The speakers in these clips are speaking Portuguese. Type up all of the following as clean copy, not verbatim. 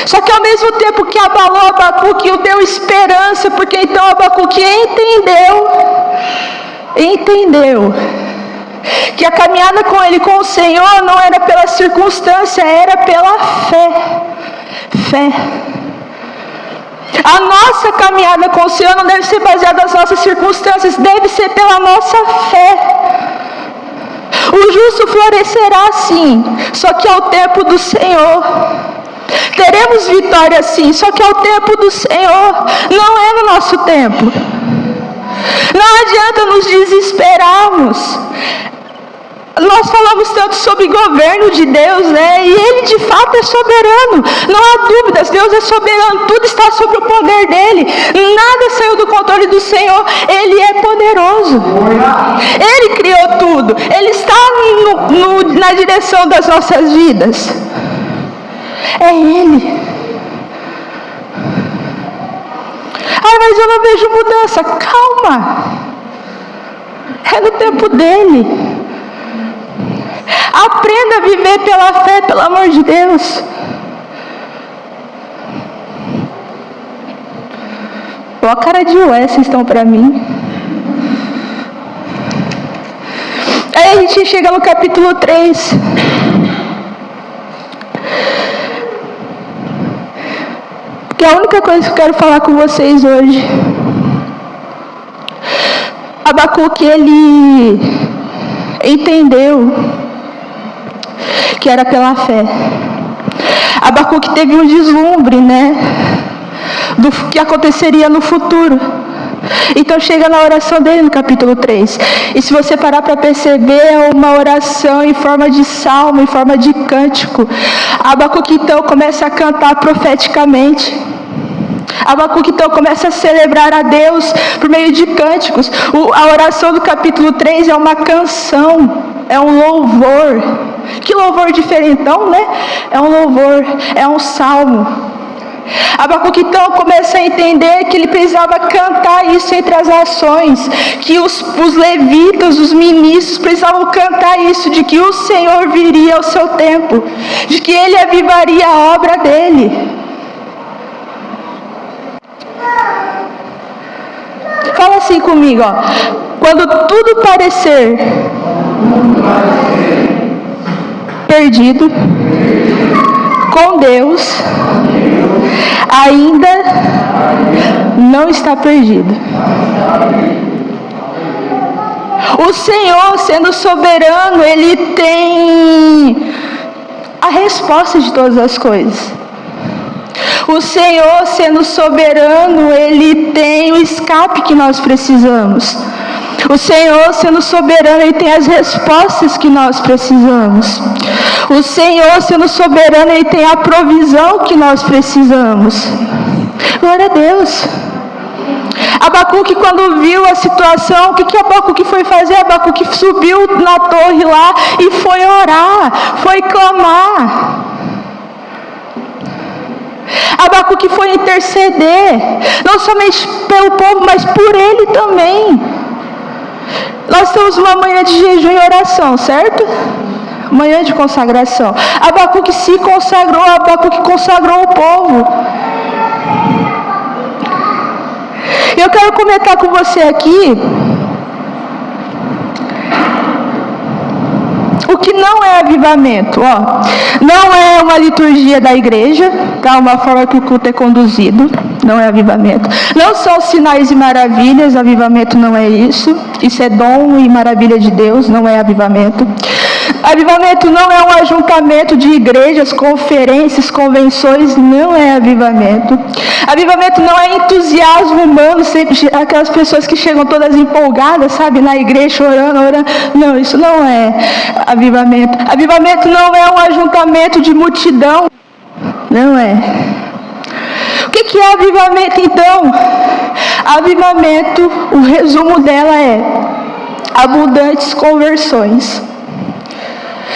Só que ao mesmo tempo que abalou Abacuque, o deu esperança, porque então Abacuque entendeu que a caminhada com ele, com o Senhor, não era pela circunstância, era pela fé. A nossa caminhada com o Senhor não deve ser baseada nas nossas circunstâncias, deve ser pela nossa fé. O justo florescerá sim, só que ao tempo do Senhor. Teremos vitória sim, só que ao tempo do Senhor, não é no nosso tempo. Não adianta nos desesperarmos. Nós falamos tanto sobre o governo de Deus, né? E Ele de fato é soberano. Não há dúvidas, Deus é soberano. Tudo está sob o poder dEle. Nada saiu do controle do Senhor. Ele é poderoso. Ele criou tudo. Ele está na direção das nossas vidas. É Ele. Mas eu não vejo mudança. Calma. É no tempo dEle. Aprenda a viver pela fé, pelo amor de Deus. Olha a cara de ué, vocês estão para mim. Aí a gente chega no capítulo 3. Que é a única coisa que eu quero falar com vocês hoje. Abacuque, ele entendeu que era pela fé. Abacuque teve um vislumbre, né, do que aconteceria no futuro. Então chega na oração dele no capítulo 3. E se você parar para perceber, é uma oração em forma de salmo, em forma de cântico. Abacuque então começa a cantar profeticamente. Abacuque então começa a celebrar a Deus por meio de cânticos. A oração do capítulo 3 é uma canção, é um louvor. Que louvor diferentão, né? É um louvor, é um salmo. Abacuque então começa a entender que ele precisava cantar isso entre as nações, que os levitas, os ministros precisavam cantar isso, de que o Senhor viria ao seu tempo, de que Ele avivaria a obra dEle. Fala assim comigo, ó. Quando tudo parecer perdido, com Deus ainda não está perdido. O Senhor, sendo soberano, Ele tem a resposta de todas as coisas. O Senhor, sendo soberano, Ele tem o escape que nós precisamos. O Senhor, sendo soberano, Ele tem as respostas que nós precisamos. O Senhor, sendo soberano, Ele tem a provisão que nós precisamos. Glória a Deus. Abacuque, quando viu a situação, o que Abacuque foi fazer? Abacuque subiu na torre lá e foi orar, foi clamar. Abacuque foi interceder, não somente pelo povo, mas por ele também. Nós temos uma manhã de jejum e oração, certo? Manhã de consagração. Abacuque se consagrou, Abacuque consagrou o povo. Eu quero comentar com você aqui o que não é avivamento, ó. Não é uma liturgia da igreja, tá? Uma forma que o culto é conduzido, não é avivamento. Não são sinais e maravilhas, avivamento não é isso. Isso é dom e maravilha de Deus, não é avivamento. Avivamento não é um ajuntamento de igrejas, conferências, convenções, não é avivamento. Avivamento não é entusiasmo humano, sempre aquelas pessoas que chegam todas empolgadas, sabe, na igreja orando. Não, isso não é avivamento. Avivamento não é um ajuntamento de multidão, não é. O que é avivamento então? Avivamento, o resumo dela é abundantes conversões.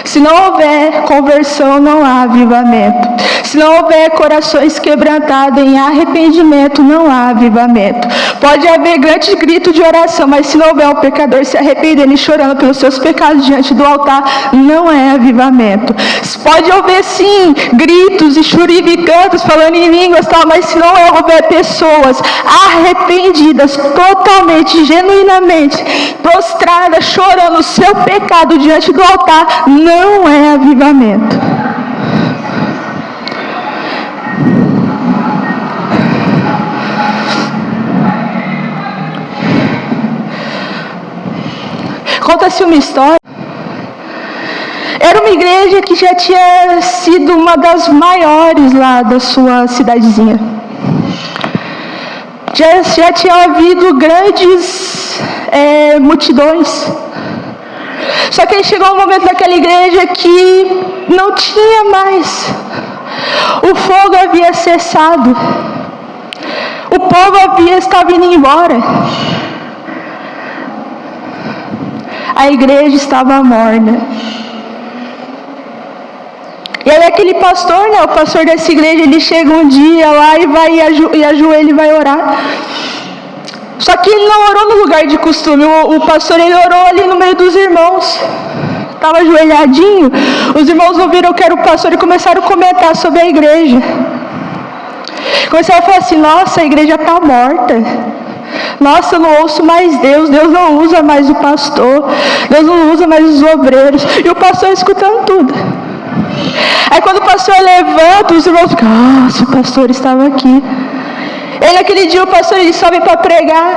Se não houver conversão, não há avivamento. Se não houver corações quebrantados em arrependimento, não há avivamento. Pode haver grande grito de oração, mas se não houver um pecador se arrependendo e chorando pelos seus pecados diante do altar, não é avivamento. Pode haver sim gritos e churibicantos falando em línguas, tal, mas se não houver pessoas arrependidas, totalmente, genuinamente, prostradas, chorando o seu pecado diante do altar, não é avivamento. Conta-se uma história. Era uma igreja que já tinha sido uma das maiores lá da sua cidadezinha. Já tinha havido grandes multidões. Só que aí chegou um momento daquela igreja que não tinha mais. O fogo havia cessado. O povo estava indo embora. A igreja estava morna. E aí aquele pastor, o pastor dessa igreja, ele chega um dia lá e vai e ajoelha e vai orar. Só que ele não orou no lugar de costume. O pastor, ele orou ali no meio dos irmãos. Estava ajoelhadinho. Os irmãos ouviram que era o pastor e começaram a comentar sobre a igreja. Começaram a falar assim: nossa, a igreja está morta. Nossa, eu não ouço mais Deus. Deus não usa mais o pastor. Deus não usa mais os obreiros. E o pastor escutando tudo. Aí quando o pastor levanta, os irmãos ficam: nossa, o pastor estava aqui. E naquele dia o pastor ele sobe para pregar.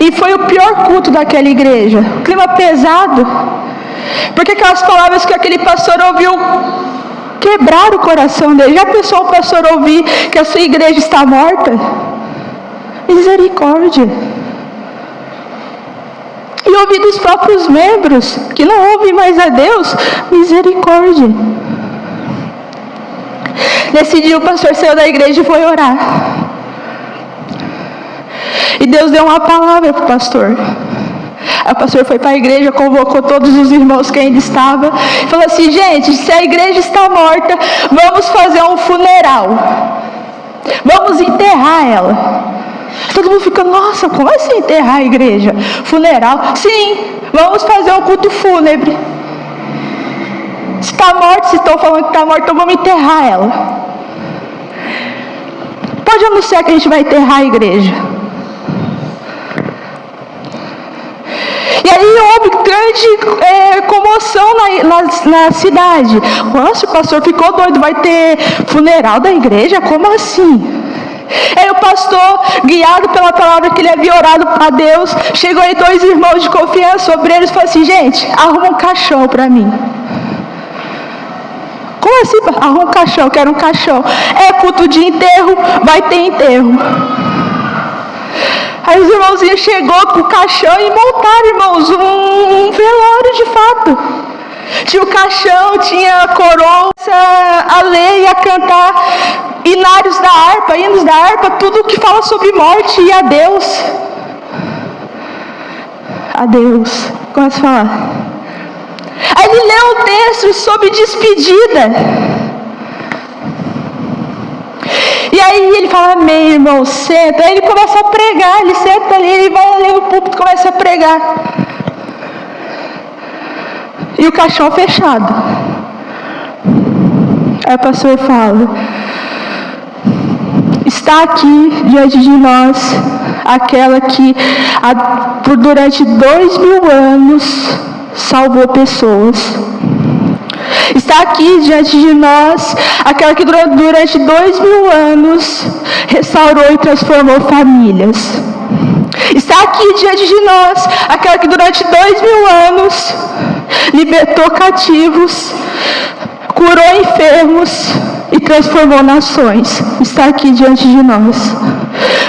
E foi o pior culto daquela igreja. Clima pesado. Porque aquelas palavras que aquele pastor ouviu quebraram o coração dele. Já pensou o pastor ouvir que a sua igreja está morta? Misericórdia. E ouvir dos próprios membros que não ouvem mais a Deus? Misericórdia. Nesse dia o pastor saiu da igreja e foi orar. E Deus deu uma palavra para o pastor. Aí o pastor foi para a igreja, convocou todos os irmãos que ainda estavam e falou assim: gente, se a igreja está morta, vamos fazer um funeral. Vamos enterrar ela. Todo mundo fica: nossa, como assim enterrar a igreja? Funeral? Sim, vamos fazer um culto fúnebre. Se está morta, se estão falando que está morta, então vamos enterrar ela. Pode anunciar que a gente vai enterrar a igreja. E aí houve grande comoção na cidade. Nossa, o pastor ficou doido, vai ter funeral da igreja? Como assim? Aí o pastor, guiado pela palavra que ele havia orado a Deus, chegou aí 2 irmãos de confiança, obreiros, e falou assim: gente, arruma um caixão para mim. Como assim? Arruma um caixão, quero um caixão. É culto de enterro, vai ter enterro. Aí os irmãozinhos chegou com o caixão e montaram, irmãos, um velório de fato. Tinha o caixão, tinha a coroa, a lei, a cantar hinos da harpa, tudo que fala sobre morte e adeus. Adeus. Começa a falar. Aí ele leu o texto sobre despedida. E aí ele fala: amém, irmão, senta. Aí ele começa a pregar, ele senta ali, ele vai ali no púlpito e começa a pregar. E o caixão fechado. Aí o pastor fala: está aqui diante de nós aquela que durante 2000 anos salvou pessoas. Está aqui diante de nós aquela que durante 2000 anos restaurou e transformou famílias. Está aqui diante de nós aquela que durante 2000 anos libertou cativos, curou enfermos e transformou nações. Está aqui diante de nós.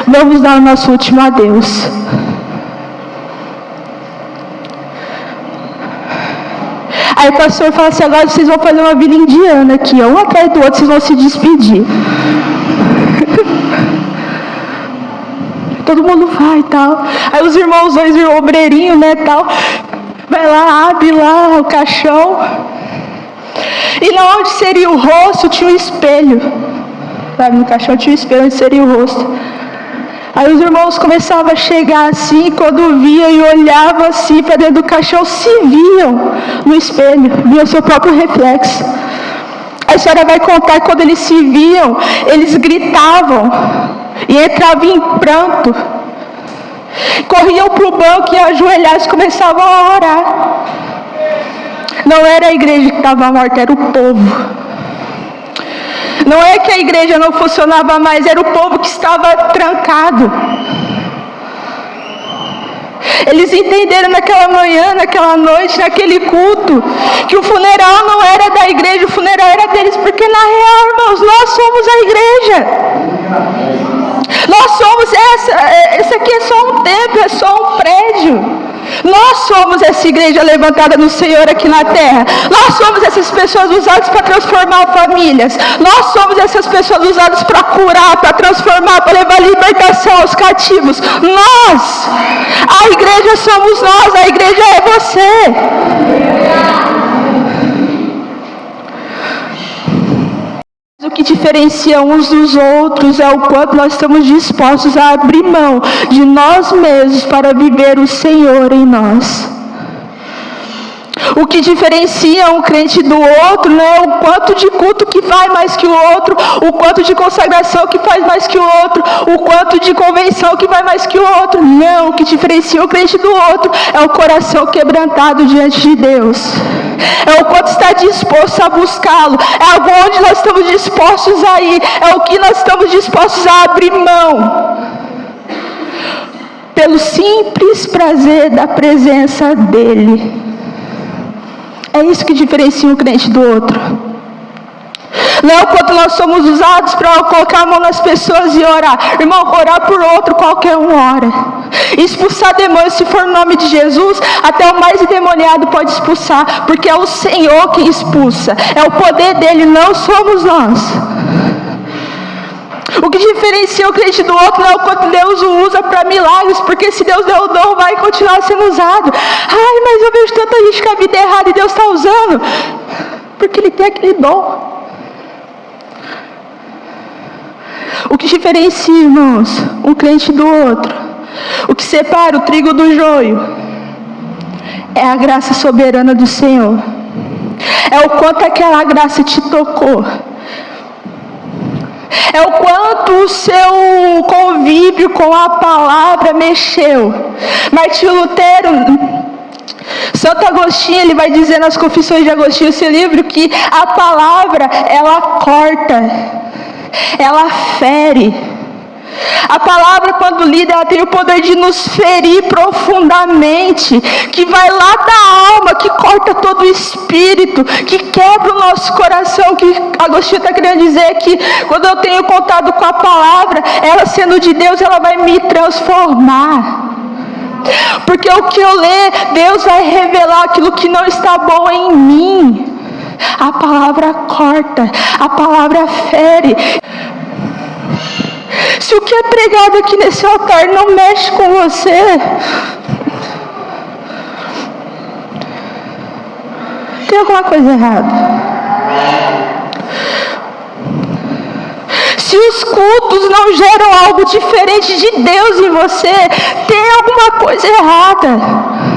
Vamos dar o nosso último adeus. Aí o pastor fala assim: agora vocês vão fazer uma vida indiana aqui, um atrás do outro, vocês vão se despedir. Todo mundo vai e tal. Aí os irmãos, 2 obreirinhos, tal, vai lá, abre lá o caixão. E lá onde seria o rosto tinha um espelho. Sabe, no caixão tinha um espelho onde seria o rosto. Aí os irmãos começavam a chegar assim, e quando via e olhavam assim para dentro do caixão, se viam no espelho, viam o seu próprio reflexo. A história vai contar que quando eles se viam, eles gritavam e entravam em pranto. Corriam para o banco e ajoelhados começavam a orar. Não era a igreja que estava morta, era o povo. Não é que a igreja não funcionava mais, era o povo que estava trancado. Eles entenderam naquela manhã, naquela noite, naquele culto, que o funeral não era da igreja, o funeral era deles, porque na real, irmãos, nós somos a igreja. Nós somos esse aqui é só um templo, é só um prédio. Nós somos essa igreja levantada no Senhor aqui na terra. Nós somos essas pessoas usadas para transformar famílias. Nós somos essas pessoas usadas para curar, para transformar, para levar libertação aos cativos. Nós, a igreja somos nós, a igreja é você. O que diferencia uns dos outros é o quanto nós estamos dispostos a abrir mão de nós mesmos para viver o Senhor em nós. O que diferencia um crente do outro não é o quanto de culto que faz mais que o outro, o quanto de consagração que faz mais que o outro, o quanto de convenção que vai mais que o outro. Não, o que diferencia o crente do outro é o coração quebrantado diante de Deus. É o quanto está disposto a buscá-lo, é onde nós estamos dispostos a ir, é o que nós estamos dispostos a abrir mão, pelo simples prazer da presença dEle. É isso que diferencia um crente do outro. Não é o quanto nós somos usados para colocar a mão nas pessoas e orar. Irmão, orar por outro, qualquer um ora. Expulsar demônios, se for no nome de Jesus, até o mais endemoniado pode expulsar, porque é o Senhor que expulsa. É o poder dele, não somos nós. O que diferencia o crente do outro não é o quanto Deus o usa para milagres, porque se Deus deu o dom, vai continuar sendo usado. Ai, mas eu vejo tanta gente com a vida errada e Deus está usando, porque Ele tem aquele dom. O que diferencia, irmãos, um crente do outro, o que separa o trigo do joio, é a graça soberana do Senhor. É o quanto aquela graça te tocou. É o quanto o seu convívio com a palavra mexeu. Martinho Lutero, Santo Agostinho, ele vai dizer nas Confissões de Agostinho, esse livro, que a palavra, ela corta, ela fere. A palavra, quando lida, ela tem o poder de nos ferir profundamente, que vai lá da alma, que corta todo o espírito, que quebra o nosso coração. Que Agostinho está querendo dizer que quando eu tenho contato com a palavra, ela sendo de Deus, ela vai me transformar. Porque o que eu ler, Deus vai revelar aquilo que não está bom em mim. A palavra corta, a palavra fere. Se o que é pregado aqui nesse altar não mexe com você, tem alguma coisa errada. Se os cultos não geram algo diferente de Deus em você, tem alguma coisa errada.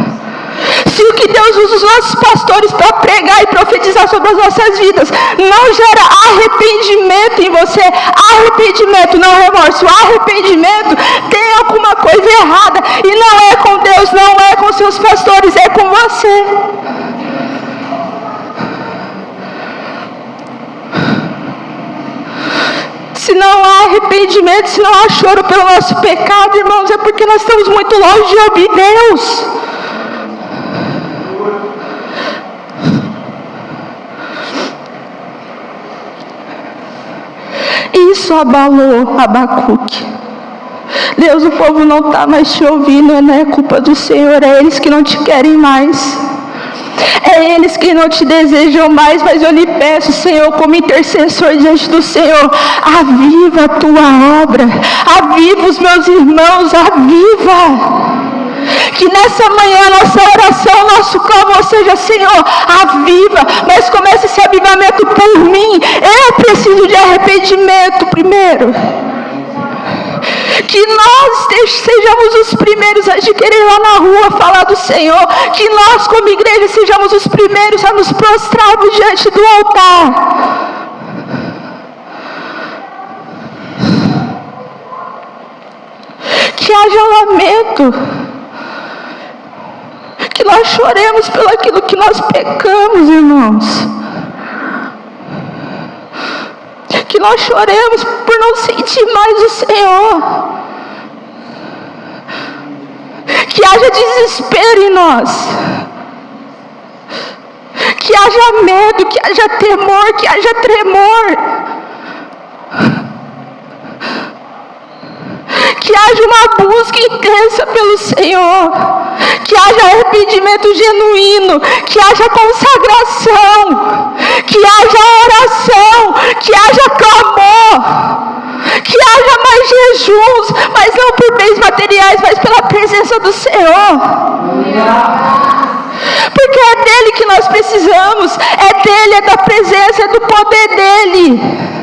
Se o que Deus usa os nossos pastores para pregar e profetizar sobre as nossas vidas não gera arrependimento em você, arrependimento, não remorso, arrependimento, tem alguma coisa errada. E não é com Deus, não é com seus pastores, é com você. Se não há arrependimento, se não há choro pelo nosso pecado, irmãos, é porque nós estamos muito longe de ouvir Deus. Isso abalou Abacuque. Deus, o povo não está mais te ouvindo, não é culpa do Senhor, é eles que não te querem mais. É eles que não te desejam mais, mas eu lhe peço, Senhor, como intercessor diante do Senhor, aviva a tua obra, aviva os meus irmãos, aviva. Que nessa manhã nossa oração, nosso clamor seja: Senhor, aviva, mas comece esse avivamento por mim. Eu preciso de arrependimento primeiro. Que nós sejamos os primeiros a querer ir lá na rua falar do Senhor. Que nós como igreja sejamos os primeiros a nos prostrarmos diante do altar. Que haja lamento. Que nós choremos pelo aquilo que nós pecamos, irmãos. Que nós choremos por não sentir mais o Senhor. Que haja desespero em nós. Que haja medo, que haja temor, que haja tremor. Que haja uma busca intensa pelo Senhor. Que haja arrependimento genuíno. Que haja consagração. Que haja oração. Que haja clamor. Que haja mais jejuns, mas não por bens materiais, mas pela presença do Senhor. Porque é dele que nós precisamos. É dele, é da presença, é do poder dele.